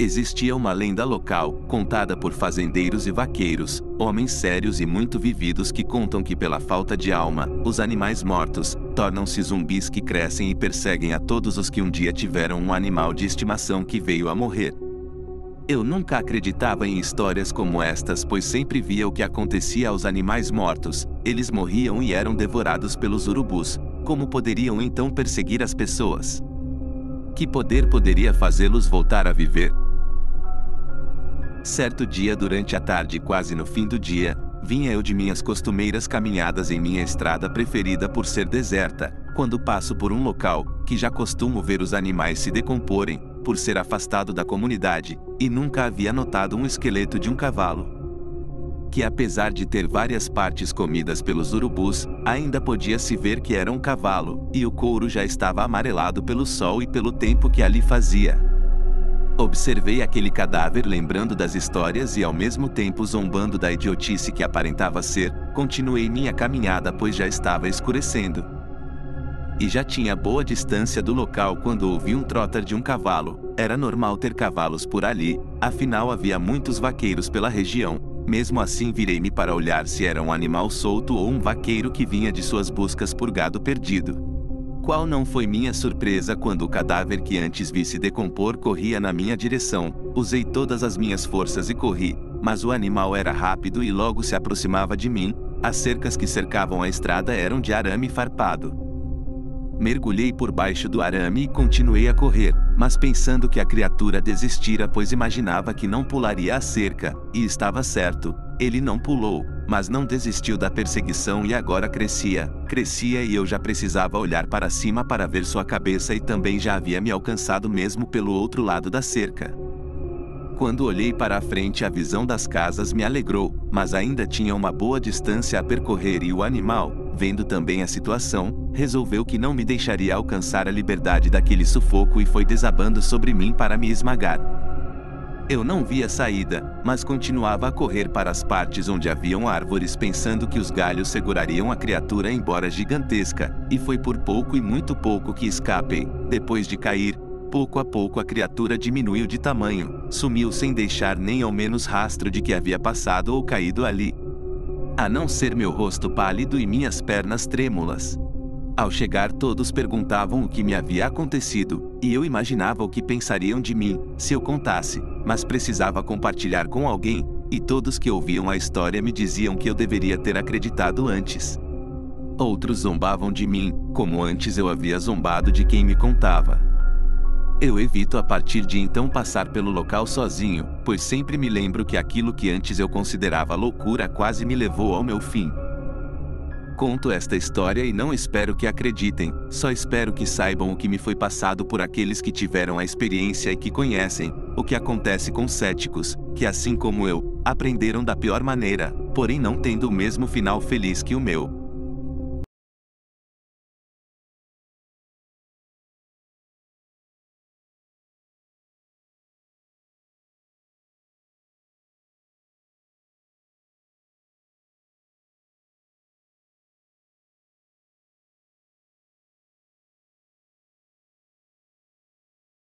Existia uma lenda local, contada por fazendeiros e vaqueiros, homens sérios e muito vividos, que contam que pela falta de alma, os animais mortos tornam-se zumbis que crescem e perseguem a todos os que um dia tiveram um animal de estimação que veio a morrer. Eu nunca acreditava em histórias como estas, pois sempre via o que acontecia aos animais mortos. Eles morriam e eram devorados pelos urubus. Como poderiam então perseguir as pessoas? Que poder poderia fazê-los voltar a viver? Certo dia, durante a tarde, quase no fim do dia, vinha eu de minhas costumeiras caminhadas em minha estrada preferida por ser deserta, quando passo por um local que já costumo ver os animais se decomporem, por ser afastado da comunidade, e nunca havia notado um esqueleto de um cavalo, que apesar de ter várias partes comidas pelos urubus, ainda podia-se ver que era um cavalo, e o couro já estava amarelado pelo sol e pelo tempo que ali fazia. Observei aquele cadáver, lembrando das histórias e ao mesmo tempo zombando da idiotice que aparentava ser. Continuei minha caminhada, pois já estava escurecendo. E já tinha boa distância do local quando ouvi um trotar de um cavalo. Era normal ter cavalos por ali, afinal havia muitos vaqueiros pela região. Mesmo assim, virei-me para olhar se era um animal solto ou um vaqueiro que vinha de suas buscas por gado perdido. Qual não foi minha surpresa quando o cadáver que antes vi se decompor corria na minha direção. Usei todas as minhas forças e corri, mas o animal era rápido e logo se aproximava de mim. As cercas que cercavam a estrada eram de arame farpado. Mergulhei por baixo do arame e continuei a correr, mas pensando que a criatura desistira, pois imaginava que não pularia a cerca, e estava certo, ele não pulou, mas não desistiu da perseguição e agora crescia e eu já precisava olhar para cima para ver sua cabeça, e também já havia me alcançado mesmo pelo outro lado da cerca. Quando olhei para a frente, a visão das casas me alegrou, mas ainda tinha uma boa distância a percorrer e o animal, vendo também a situação, resolveu que não me deixaria alcançar a liberdade daquele sufoco e foi desabando sobre mim para me esmagar. Eu não via saída, mas continuava a correr para as partes onde haviam árvores, pensando que os galhos segurariam a criatura embora gigantesca, e foi por pouco e muito pouco que escapei. Depois de cair, pouco a pouco a criatura diminuiu de tamanho, sumiu sem deixar nem ao menos rastro de que havia passado ou caído ali, a não ser meu rosto pálido e minhas pernas trêmulas. Ao chegar, todos perguntavam o que me havia acontecido, e eu imaginava o que pensariam de mim se eu contasse, mas precisava compartilhar com alguém, e todos que ouviam a história me diziam que eu deveria ter acreditado antes. Outros zombavam de mim, como antes eu havia zombado de quem me contava. Eu evito a partir de então passar pelo local sozinho, pois sempre me lembro que aquilo que antes eu considerava loucura quase me levou ao meu fim. Conto esta história e não espero que acreditem, só espero que saibam o que me foi passado por aqueles que tiveram a experiência e que conhecem o que acontece com céticos, que assim como eu, aprenderam da pior maneira, porém não tendo o mesmo final feliz que o meu.